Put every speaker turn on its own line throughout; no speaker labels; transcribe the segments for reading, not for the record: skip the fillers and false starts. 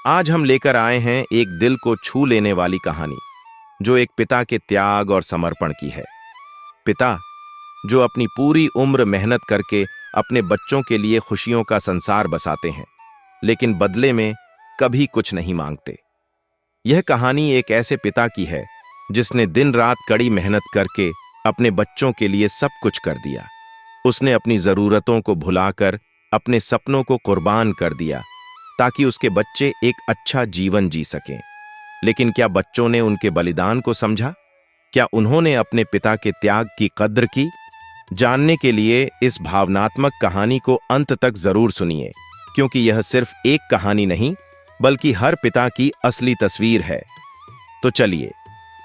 आज हम लेकर आए हैं एक दिल को छू लेने वाली कहानी, जो एक पिता के त्याग और समर्पण की है। पिता जो अपनी पूरी उम्र मेहनत करके अपने बच्चों के लिए खुशियों का संसार बसाते हैं, लेकिन बदले में कभी कुछ नहीं मांगते। यह कहानी एक ऐसे पिता की है जिसने दिन रात कड़ी मेहनत करके अपने बच्चों के लिए सब कुछ कर दिया। उसने अपनी जरूरतों को भुलाकर अपने सपनों को कुर्बान कर दिया ताकि उसके बच्चे एक अच्छा जीवन जी सकें। लेकिन क्या बच्चों ने उनके बलिदान को समझा? क्या उन्होंने अपने पिता के त्याग की कद्र की? जानने के लिए इस भावनात्मक कहानी को अंत तक जरूर सुनिए, क्योंकि यह सिर्फ एक कहानी नहीं बल्कि हर पिता की असली तस्वीर है। तो चलिए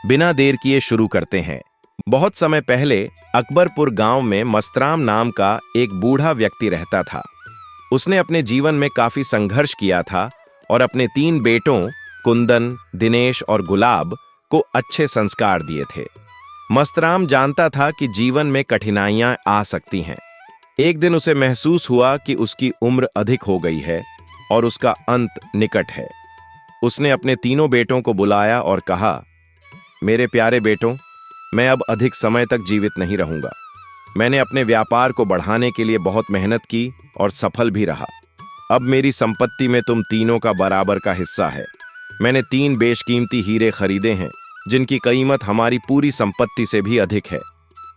बिना देर किए शुरू करते हैं। बहुत समय पहले अकबरपुर गांव में मस्तराम नाम का एक बूढ़ा व्यक्ति रहता था। उसने अपने जीवन में काफी संघर्ष किया था और अपने 3 बेटों कुंदन, दिनेश और गुलाब को अच्छे संस्कार दिए थे। मस्तराम जानता था कि जीवन में कठिनाइयां आ सकती हैं। एक दिन उसे महसूस हुआ कि उसकी उम्र अधिक हो गई है और उसका अंत निकट है। उसने अपने तीनों बेटों को बुलाया और कहा, मेरे प्यारे बेटों, मैं अब अधिक समय तक जीवित नहीं रहूंगा। मैंने अपने व्यापार को बढ़ाने के लिए बहुत मेहनत की और सफल भी रहा। अब मेरी संपत्ति में तुम तीनों का बराबर का हिस्सा है। मैंने 3 बेशकीमती हीरे खरीदे हैं जिनकी कीमत हमारी पूरी संपत्ति से भी अधिक है।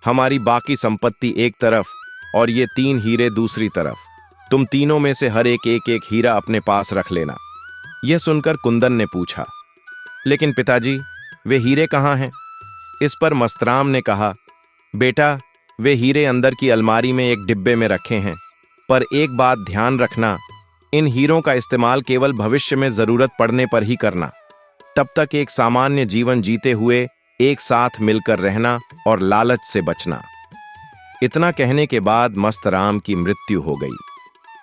हमारी बाकी संपत्ति एक तरफ और ये 3 हीरे दूसरी तरफ। तुम तीनों में से हर एक हीरा अपने पास रख लेना। यह सुनकर कुंदन ने पूछा, लेकिन पिताजी, वे हीरे कहाँ हैं? इस पर मस्तराम ने कहा, बेटा, वे हीरे अंदर की अलमारी में एक डिब्बे में रखे हैं, पर एक बात ध्यान रखना, इन हीरों का इस्तेमाल केवल भविष्य में जरूरत पड़ने पर ही करना। तब तक एक सामान्य जीवन जीते हुए एक साथ मिलकर रहना और लालच से बचना। इतना कहने के बाद मस्तराम की मृत्यु हो गई।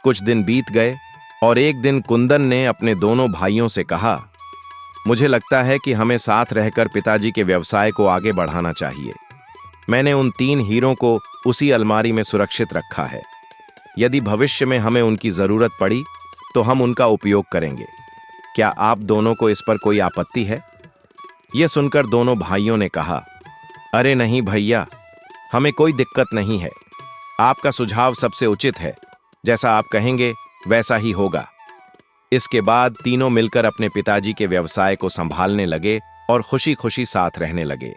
कुछ दिन बीत गए और एक दिन कुंदन ने अपने दोनों भाइयों से कहा, मुझे लगता है कि हमें साथ रहकर पिताजी के व्यवसाय को आगे बढ़ाना चाहिए। मैंने उन 3 हीरों को उसी अलमारी में सुरक्षित रखा है। यदि भविष्य में हमें उनकी जरूरत पड़ी तो हम उनका उपयोग करेंगे। क्या आप दोनों को इस पर कोई आपत्ति है? यह सुनकर दोनों भाइयों ने कहा, अरे नहीं भैया, हमें कोई दिक्कत नहीं है। आपका सुझाव सबसे उचित है। जैसा आप कहेंगे वैसा ही होगा। इसके बाद तीनों मिलकर अपने पिताजी के व्यवसाय को संभालने लगे और खुशी खुशी साथ रहने लगे।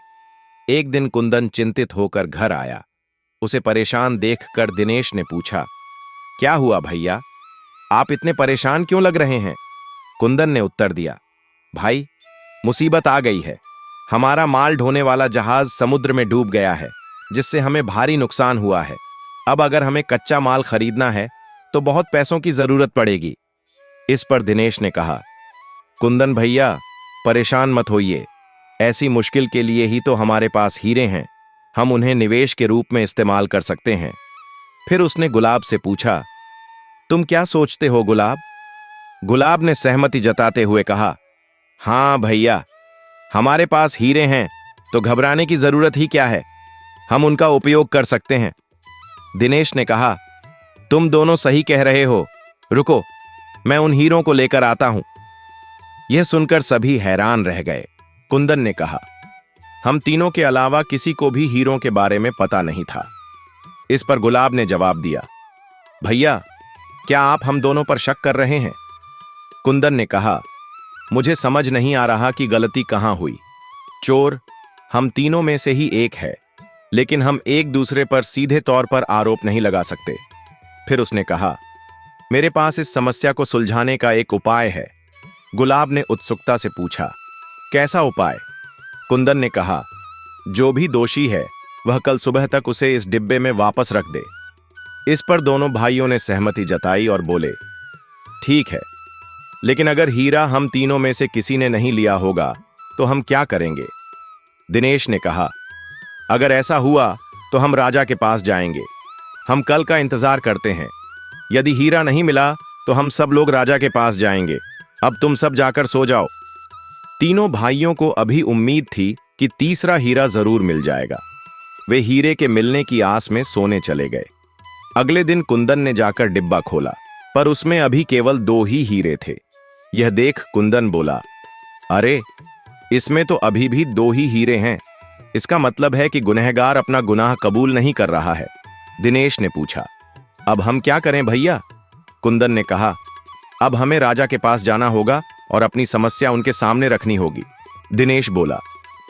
एक दिन कुंदन चिंतित होकर घर आया। उसे परेशान देखकर दिनेश ने पूछा, क्या हुआ भैया? आप इतने परेशान क्यों लग रहे हैं? कुंदन ने उत्तर दिया, भाई, मुसीबत आ गई है। हमारा माल ढोने वाला जहाज समुद्र में डूब गया है, जिससे हमें भारी नुकसान हुआ है। अब अगर हमें कच्चा माल खरीदना है तो बहुत पैसों की जरूरत पड़ेगी। इस पर दिनेश ने कहा, कुंदन भैया, परेशान मत होइए। ऐसी मुश्किल के लिए ही तो हमारे पास हीरे हैं। हम उन्हें निवेश के रूप में इस्तेमाल कर सकते हैं। फिर उसने गुलाब से पूछा, तुम क्या सोचते हो गुलाब? गुलाब ने सहमति जताते हुए कहा, हाँ भैया, हमारे पास हीरे हैं तो घबराने की जरूरत ही क्या है। हम उनका उपयोग कर सकते हैं। दिनेश ने कहा, तुम दोनों सही कह रहे हो। रुको, मैं उन हीरों को लेकर आता हूं। यह सुनकर सभी हैरान रह गए। कुंदन ने कहा, हम तीनों के अलावा किसी को भी हीरों के बारे में पता नहीं था। इस पर गुलाब ने जवाब दिया, भैया, क्या आप हम दोनों पर शक कर रहे हैं? कुंदन ने कहा, मुझे समझ नहीं आ रहा कि गलती कहां हुई। चोर हम तीनों में से ही एक है, लेकिन हम एक दूसरे पर सीधे तौर पर आरोप नहीं लगा सकते। फिर उसने कहा, मेरे पास इस समस्या को सुलझाने का एक उपाय है। गुलाब ने उत्सुकता से पूछा, कैसा उपाय? कुंदन ने कहा, जो भी दोषी है वह कल सुबह तक उसे इस डिब्बे में वापस रख दे। इस पर दोनों भाइयों ने सहमति जताई और बोले, ठीक है, लेकिन अगर हीरा हम तीनों में से किसी ने नहीं लिया होगा तो हम क्या करेंगे? दिनेश ने कहा, अगर ऐसा हुआ तो हम राजा के पास जाएंगे। हम कल का इंतजार करते हैं। यदि हीरा नहीं मिला तो हम सब लोग राजा के पास जाएंगे। अब तुम सब जाकर सो जाओ। तीनों भाइयों को अभी उम्मीद थी कि तीसरा हीरा जरूर मिल जाएगा। वे हीरे के मिलने की आस में सोने चले गए। अगले दिन कुंदन ने जाकर डिब्बा खोला, पर उसमें अभी केवल 2 ही हीरे थे। यह देख कुंदन बोला, अरे, इसमें तो अभी भी 2 ही हीरे हैं। इसका मतलब है कि गुनहगार अपना गुनाह कबूल नहीं कर रहा है। दिनेश ने पूछा, अब हम क्या करें भैया? कुंदन ने कहा, अब हमें राजा के पास जाना होगा और अपनी समस्या उनके सामने रखनी होगी। दिनेश बोला,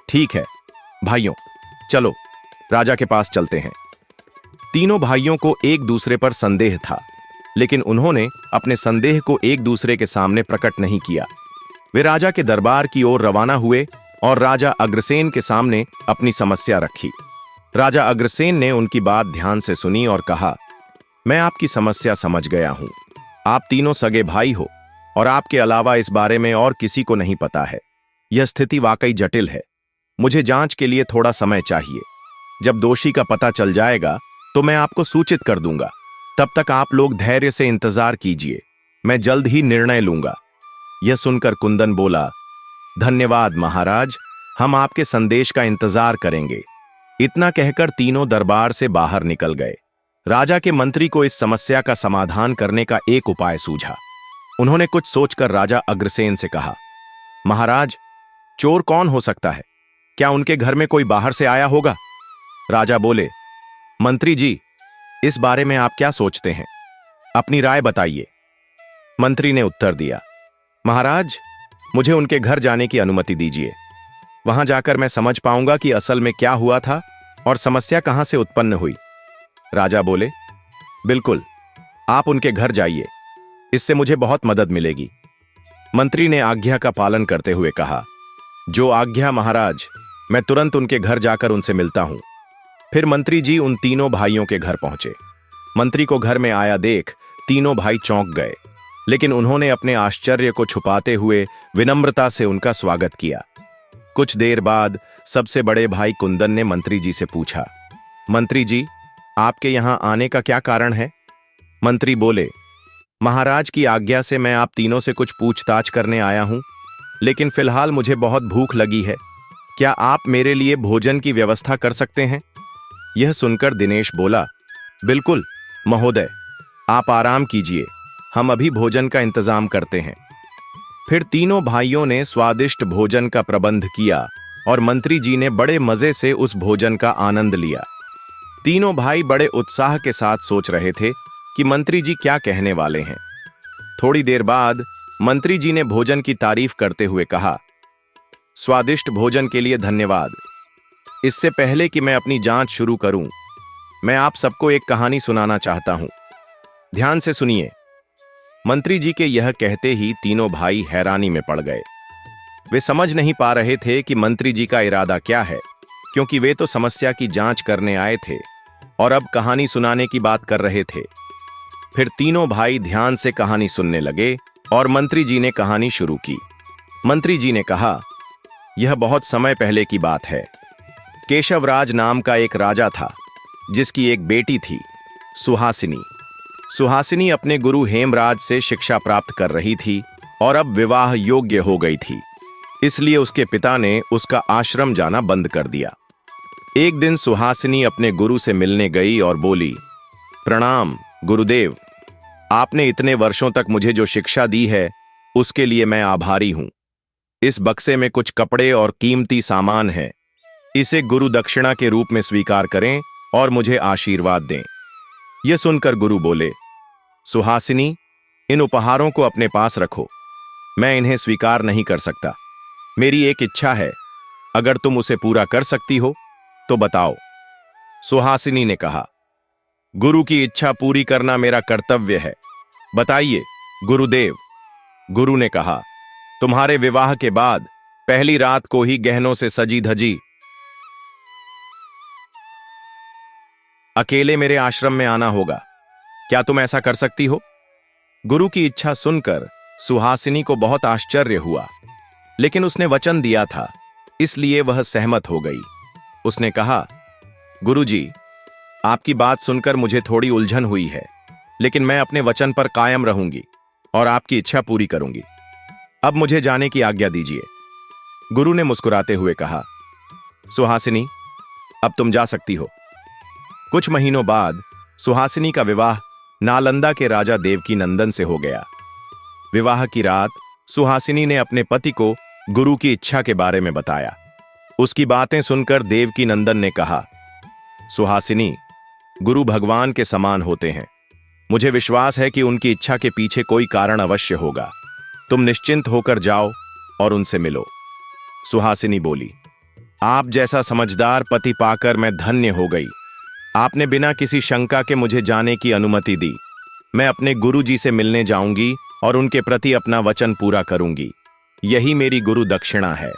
ठीक है भाइयों, चलो राजा के पास चलते हैं। तीनों भाइयों को एक दूसरे पर संदेह था, लेकिन उन्होंने अपने संदेह को एक दूसरे के सामने प्रकट नहीं किया। वे राजा के दरबार की ओर रवाना हुए और राजा अग्रसेन के सामने अपनी समस्या रखी। राजा अग्रसेन ने उनकी बात ध्यान से सुनी और कहा, मैं आपकी समस्या समझ गया हूं। आप तीनों सगे भाई हो और आपके अलावा इस बारे में और किसी को नहीं पता है। यह स्थिति वाकई जटिल है। मुझे जांच के लिए थोड़ा समय चाहिए। जब दोषी का पता चल जाएगा तो मैं आपको सूचित कर दूंगा। तब तक आप लोग धैर्य से इंतजार कीजिए, मैं जल्द ही निर्णय लूंगा। यह सुनकर कुंदन बोला, धन्यवाद महाराज, हम आपके संदेश का इंतजार करेंगे। इतना कहकर तीनों दरबार से बाहर निकल गए। राजा के मंत्री को इस समस्या का समाधान करने का एक उपाय सूझा। उन्होंने कुछ सोचकर राजा अग्रसेन से कहा, महाराज, चोर कौन हो सकता है? क्या उनके घर में कोई बाहर से आया होगा? राजा बोले, मंत्री जी, इस बारे में आप क्या सोचते हैं? अपनी राय बताइए। मंत्री ने उत्तर दिया, महाराज, मुझे उनके घर जाने की अनुमति दीजिए। वहां जाकर मैं समझ पाऊंगा कि असल में क्या हुआ था और समस्या कहां से उत्पन्न हुई। राजा बोले, बिल्कुल, आप उनके घर जाइए, इससे मुझे बहुत मदद मिलेगी। मंत्री ने आज्ञा का पालन करते हुए कहा, जो आज्ञा महाराज, मैं तुरंत उनके घर जाकर उनसे मिलता हूं। फिर मंत्री जी उन तीनों भाइयों के घर पहुंचे। मंत्री को घर में आया देख तीनों भाई चौंक गए, लेकिन उन्होंने अपने आश्चर्य को छुपाते हुए विनम्रता से उनका स्वागत किया। कुछ देर बाद सबसे बड़े भाई कुंदन ने मंत्री जी से पूछा, मंत्री जी, आपके यहां आने का क्या कारण है? मंत्री बोले, महाराज की आज्ञा से मैं आप तीनों से कुछ पूछताछ करने आया हूं, लेकिन फिलहाल मुझे बहुत भूख लगी है। क्या आप मेरे लिए भोजन की व्यवस्था कर सकते हैं? यह सुनकर दिनेश बोला, बिल्कुल महोदय, आप आराम कीजिए, हम अभी भोजन का इंतजाम करते हैं। फिर तीनों भाइयों ने स्वादिष्ट भोजन का प्रबंध किया और मंत्री जी ने बड़े मजे से उस भोजन का आनंद लिया। तीनों भाई बड़े उत्साह के साथ सोच रहे थे कि मंत्री जी क्या कहने वाले हैं। थोड़ी देर बाद मंत्री जी ने भोजन की तारीफ करते हुए कहा, स्वादिष्ट भोजन के लिए धन्यवाद। इससे पहले कि मैं अपनी जांच शुरू करूं, मैं आप सबको एक कहानी सुनाना चाहता हूं। ध्यान से सुनिए। मंत्री जी के यह कहते ही तीनों भाई हैरानी में पड़ गए। वे समझ नहीं पा रहे थे कि मंत्री जी का इरादा क्या है, क्योंकि वे तो समस्या की जांच करने आए थे और अब कहानी सुनाने की बात कर रहे थे। फिर तीनों भाई ध्यान से कहानी सुनने लगे और मंत्री जी ने कहानी शुरू की। मंत्री जी ने कहा, यह बहुत समय पहले की बात है। केशवराज नाम का एक राजा था, जिसकी एक बेटी थी, सुहासिनी। सुहासिनी अपने गुरु हेमराज से शिक्षा प्राप्त कर रही थी और अब विवाह योग्य हो गई थी, इसलिए उसके पिता ने उसका आश्रम जाना बंद कर दिया। एक दिन सुहासिनी अपने गुरु से मिलने गई और बोली, प्रणाम गुरुदेव, आपने इतने वर्षों तक मुझे जो शिक्षा दी है उसके लिए मैं आभारी हूं। इस बक्से में कुछ कपड़े और कीमती सामान है, इसे गुरु दक्षिणा के रूप में स्वीकार करें और मुझे आशीर्वाद दें। यह सुनकर गुरु बोले, सुहासिनी, इन उपहारों को अपने पास रखो, मैं इन्हें स्वीकार नहीं कर सकता। मेरी एक इच्छा है, अगर तुम उसे पूरा कर सकती हो तो बताओ। सुहासिनी ने कहा, गुरु की इच्छा पूरी करना मेरा कर्तव्य है, बताइए गुरुदेव। गुरु ने कहा, तुम्हारे विवाह के बाद पहली रात को ही गहनों से सजी धजी अकेले मेरे आश्रम में आना होगा। क्या तुम ऐसा कर सकती हो? गुरु की इच्छा सुनकर सुहासिनी को बहुत आश्चर्य हुआ, लेकिन उसने वचन दिया था, इसलिए वह सहमत हो गई। उसने कहा, गुरुजी, आपकी बात सुनकर मुझे थोड़ी उलझन हुई है, लेकिन मैं अपने वचन पर कायम रहूंगी और आपकी इच्छा पूरी करूंगी। अब मुझे जाने की आज्ञा दीजिए। गुरु ने मुस्कुराते हुए कहा, सुहासिनी, अब तुम जा सकती हो। कुछ महीनों बाद सुहासिनी का विवाह नालंदा के राजा देवकी नंदन से हो गया। विवाह की रात सुहासिनी ने अपने पति को गुरु की इच्छा के बारे में बताया। उसकी बातें सुनकर देवकी नंदन ने कहा, सुहासिनी, गुरु भगवान के समान होते हैं। मुझे विश्वास है कि उनकी इच्छा के पीछे कोई कारण अवश्य होगा। तुम निश्चिंत होकर जाओ और उनसे मिलो। सुहासिनी बोली, आप जैसा समझदार पति पाकर मैं धन्य हो गई। आपने बिना किसी शंका के मुझे जाने की अनुमति दी। मैं अपने गुरु जी से मिलने जाऊंगी और उनके प्रति अपना वचन पूरा करूंगी। यही मेरी गुरु दक्षिणा है।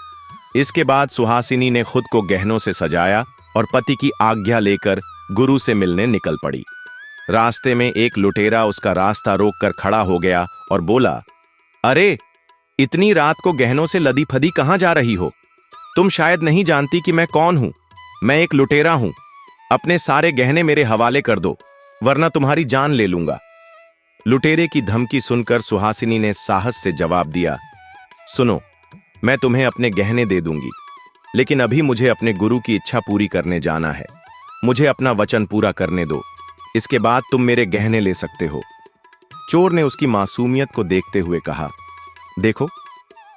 इसके बाद सुहासिनी ने खुद को गहनों से सजाया और पति की आज्ञा लेकर गुरु से मिलने निकल पड़ी। रास्ते में एक लुटेरा उसका रास्ता रोककर खड़ा हो गया और बोला, अरे, इतनी रात को गहनों से लदी फदी कहां जा रही हो? तुम शायद नहीं जानती कि मैं कौन हूं। मैं एक लुटेरा हूं। अपने सारे गहने मेरे हवाले कर दो, वरना तुम्हारी जान ले लूंगा। लुटेरे की धमकी सुनकर सुहासिनी ने साहस से जवाब दिया, सुनो, मैं तुम्हें अपने गहने दे दूंगी, लेकिन अभी मुझे अपने गुरु की इच्छा पूरी करने जाना है। मुझे अपना वचन पूरा करने दो, इसके बाद तुम मेरे गहने ले सकते हो। चोर ने उसकी मासूमियत को देखते हुए कहा, देखो,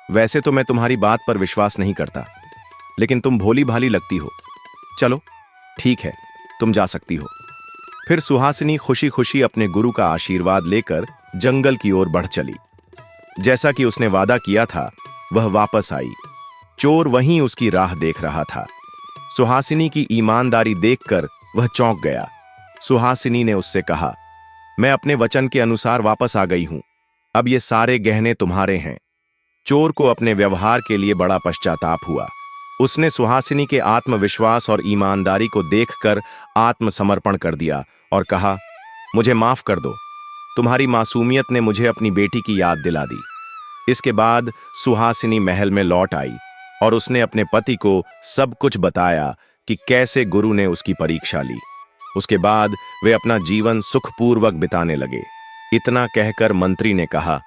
वैसे तो मैं तुम्हारी बात पर विश्वास नहीं करता, लेकिन तुम भोली भाली लगती हो। चलो ठीक है, तुम जा सकती हो। फिर सुहासिनी खुशी खुशी अपने गुरु का आशीर्वाद लेकर जंगल की ओर बढ़ चली। जैसा कि उसने वादा किया था, वह वापस आई। चोर वहीं उसकी राह देख रहा था। सुहासिनी की ईमानदारी देखकर वह चौंक गया। सुहासिनी ने उससे कहा, मैं अपने वचन के अनुसार वापस आ गई हूं। अब ये सारे गहने तुम्हारे हैं। चोर को अपने व्यवहार के लिए बड़ा पश्चाताप हुआ। उसने सुहासिनी के आत्मविश्वास और ईमानदारी को देखकर आत्मसमर्पण कर दिया और कहा, मुझे माफ कर दो। तुम्हारी मासूमियत ने मुझे अपनी बेटी की याद दिला दी। इसके बाद सुहासिनी महल में लौट आई और उसने अपने पति को सब कुछ बताया कि कैसे गुरु ने उसकी परीक्षा ली। उसके बाद वे अपना जीवन सुखपूर्वक बिताने लगे। इतना कहकर मंत्री ने कहा,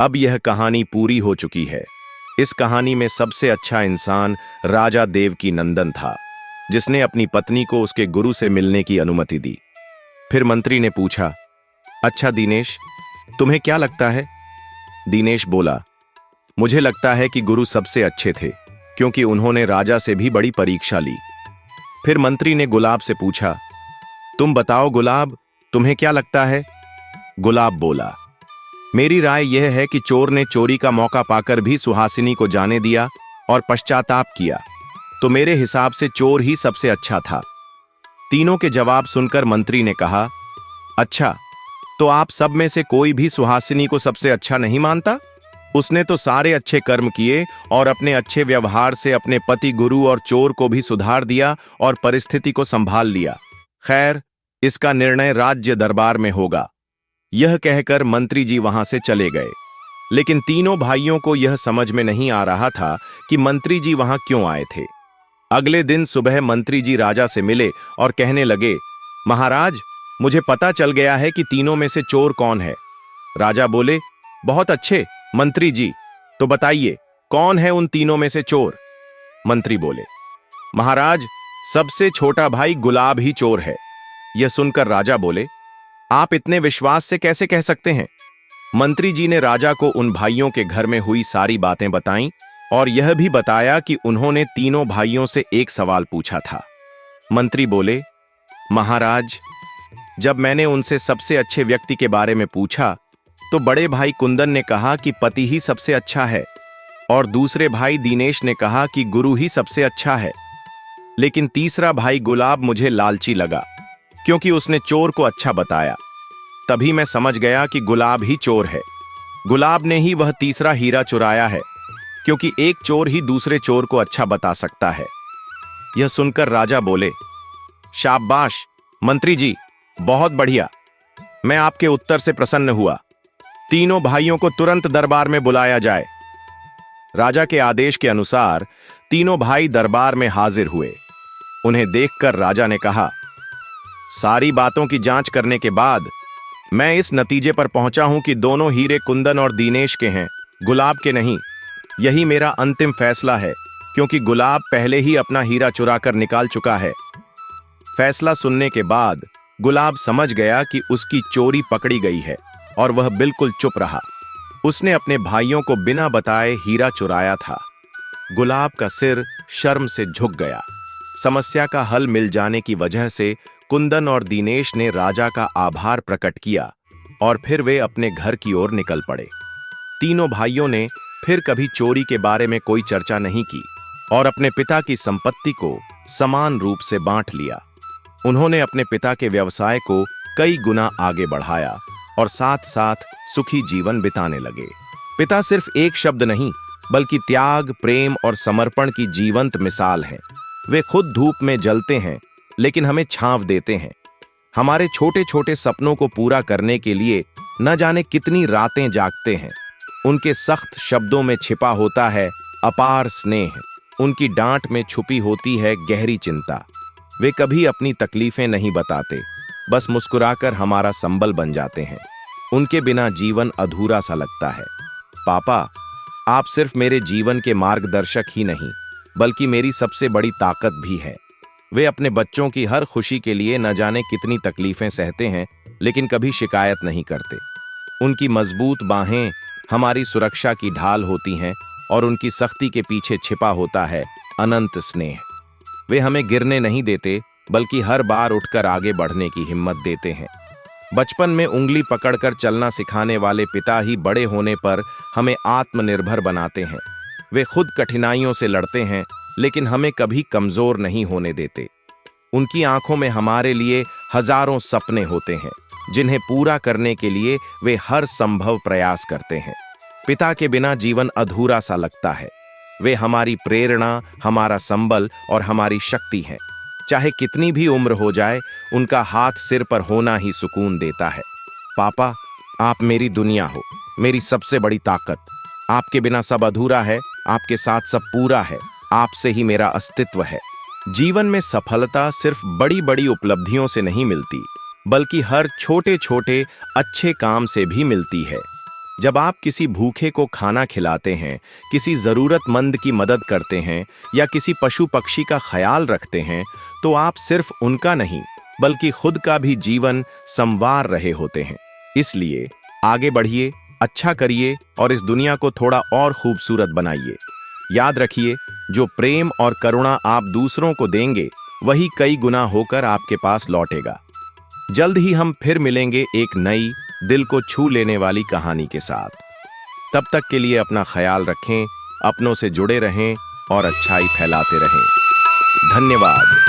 अब यह कहानी पूरी हो चुकी है। इस कहानी में सबसे अच्छा इंसान राजा देवकी नंदन था, जिसने अपनी पत्नी को उसके गुरु से मिलने की अनुमति दी। फिर मंत्री ने पूछा, अच्छा दिनेश, तुम्हें क्या लगता है? दिनेश बोला, मुझे लगता है कि गुरु सबसे अच्छे थे, क्योंकि उन्होंने राजा से भी बड़ी परीक्षा ली। फिर मंत्री ने गुलाब से पूछा, तुम बताओ गुलाब, तुम्हें क्या लगता है? गुलाब बोला, मेरी राय यह है कि चोर ने चोरी का मौका पाकर भी सुहासिनी को जाने दिया और पश्चाताप किया, तो मेरे हिसाब से चोर ही सबसे अच्छा था। तीनों के जवाब सुनकर मंत्री ने कहा, अच्छा, तो आप सब में से कोई भी सुहासिनी को सबसे अच्छा नहीं मानता? उसने तो सारे अच्छे कर्म किए और अपने अच्छे व्यवहार से अपने पति, गुरु और चोर को भी सुधार दिया और परिस्थिति को संभाल लिया। खैर, इसका निर्णय राज्य दरबार में होगा। यह कहकर मंत्री जी वहां से चले गए। लेकिन तीनों भाइयों को यह समझ में नहीं आ रहा था कि मंत्री जी वहां क्यों आए थे। अगले दिन सुबह मंत्री जी राजा से मिले और कहने लगे, महाराज, मुझे पता चल गया है कि तीनों में से चोर कौन है। राजा बोले, बहुत अच्छे मंत्री जी, तो बताइए कौन है उन तीनों में से चोर? मंत्री बोले, महाराज, सबसे छोटा भाई गुलाब ही चोर है। यह सुनकर राजा बोले, आप इतने विश्वास से कैसे कह सकते हैं? मंत्री जी ने राजा को उन भाइयों के घर में हुई सारी बातें बताईं और यह भी बताया कि उन्होंने तीनों भाइयों से एक सवाल पूछा था। मंत्री बोले, महाराज, जब मैंने उनसे सबसे अच्छे व्यक्ति के बारे में पूछा तो बड़े भाई कुंदन ने कहा कि पति ही सबसे अच्छा है और दूसरे भाई दिनेश ने कहा कि गुरु ही सबसे अच्छा है। लेकिन तीसरा भाई गुलाब मुझे लालची लगा, क्योंकि उसने चोर को अच्छा बताया। तभी मैं समझ गया कि गुलाब ही चोर है। गुलाब ने ही वह तीसरा हीरा चुराया है, क्योंकि एक चोर ही दूसरे चोर को अच्छा बता सकता है। यह सुनकर राजा बोले, शाबाश मंत्री जी, बहुत बढ़िया। मैं आपके उत्तर से प्रसन्न हुआ। तीनों भाइयों को तुरंत दरबार में बुलाया जाए। राजा के आदेश के अनुसार तीनों भाई दरबार में हाजिर हुए। उन्हें देखकर राजा ने कहा, सारी बातों की जांच करने के बाद मैं इस नतीजे पर पहुंचा हूं कि दोनों हीरे कुंदन और दिनेश के हैं, गुलाब के नहीं। यही मेरा अंतिम फैसला है, क्योंकि गुलाब पहले ही अपना हीरा चुरा कर निकाल चुका है। फैसला सुनने के बाद गुलाब समझ गया कि उसकी चोरी पकड़ी गई है और वह बिल्कुल चुप रहा। उसने अपने भाइयों को बिना बताए हीरा चुराया था। गुलाब का सिर शर्म से झुक गया। समस्या का हल मिल जाने की वजह से कुंदन और दिनेश ने राजा का आभार प्रकट किया और फिर वे अपने घर की ओर निकल पड़े। तीनों भाइयों ने फिर कभी चोरी के बारे में कोई चर्चा नहीं की और अपने पिता की संपत्ति को समान रूप से बांट लिया। उन्होंने अपने पिता के व्यवसाय को कई गुना आगे बढ़ाया और साथ साथ सुखी जीवन बिताने लगे। पिता सिर्फ एक शब्द नहीं, बल्कि त्याग, प्रेम और समर्पण की जीवंत मिसाल है। वे खुद धूप में जलते हैं, लेकिन हमें छांव देते हैं। हमारे छोटे छोटे सपनों को पूरा करने के लिए न जाने कितनी रातें जागते हैं। उनके सख्त शब्दों में छिपा होता है अपार स्नेह। उनकी डांट में छुपी होती है गहरी चिंता। वे कभी अपनी तकलीफें नहीं बताते, बस मुस्कुराकर हमारा संबल बन जाते हैं। उनके बिना जीवन अधूरा सा लगता है। पापा, आप सिर्फ मेरे जीवन के मार्गदर्शक ही नहीं, बल्कि मेरी सबसे बड़ी ताकत भी है। वे अपने बच्चों की हर खुशी के लिए न जाने कितनी तकलीफें सहते हैं, लेकिन कभी शिकायत नहीं करते। उनकी मजबूत बाहें हमारी सुरक्षा की ढाल होती हैं और उनकी सख्ती के पीछे छिपा होता है अनंत स्नेह। वे हमें गिरने नहीं देते, बल्कि हर बार उठकर आगे बढ़ने की हिम्मत देते हैं। बचपन में उंगली पकड़कर चलना सिखाने वाले पिता ही बड़े होने पर हमें आत्मनिर्भर बनाते हैं। वे खुद कठिनाइयों से लड़ते हैं, लेकिन हमें कभी कमजोर नहीं होने देते। उनकी आंखों में हमारे लिए हजारों सपने होते हैं, जिन्हें पूरा करने के लिए वे हर संभव प्रयास करते हैं। पिता के बिना जीवन अधूरा सा लगता है। वे हमारी प्रेरणा, हमारा संबल और हमारी शक्ति हैं। चाहे कितनी भी उम्र हो जाए, उनका हाथ सिर पर होना ही सुकून देता है। पापा, आप मेरी दुनिया हो, मेरी सबसे बड़ी ताकत। आपके बिना सब अधूरा है, आपके साथ सब पूरा है। आपसे ही मेरा अस्तित्व है। जीवन में सफलता सिर्फ बड़ी बड़ी उपलब्धियों से नहीं मिलती, बल्कि हर छोटे छोटे अच्छे काम से भी मिलती है। जब आप किसी भूखे को खाना खिलाते हैं, किसी जरूरतमंद की मदद करते हैं या किसी पशु पक्षी का ख्याल रखते हैं, तो आप सिर्फ उनका नहीं, बल्कि खुद का भी जीवन संवार रहे होते हैं। इसलिए आगे बढ़िए, अच्छा करिए और इस दुनिया को थोड़ा और खूबसूरत बनाइए। याद रखिए, जो प्रेम और करुणा आप दूसरों को देंगे, वही कई गुना होकर आपके पास लौटेगा। जल्द ही हम फिर मिलेंगे एक नई, दिल को छू लेने वाली कहानी के साथ। तब तक के लिए अपना ख्याल रखें, अपनों से जुड़े रहें और अच्छाई फैलाते रहें। धन्यवाद।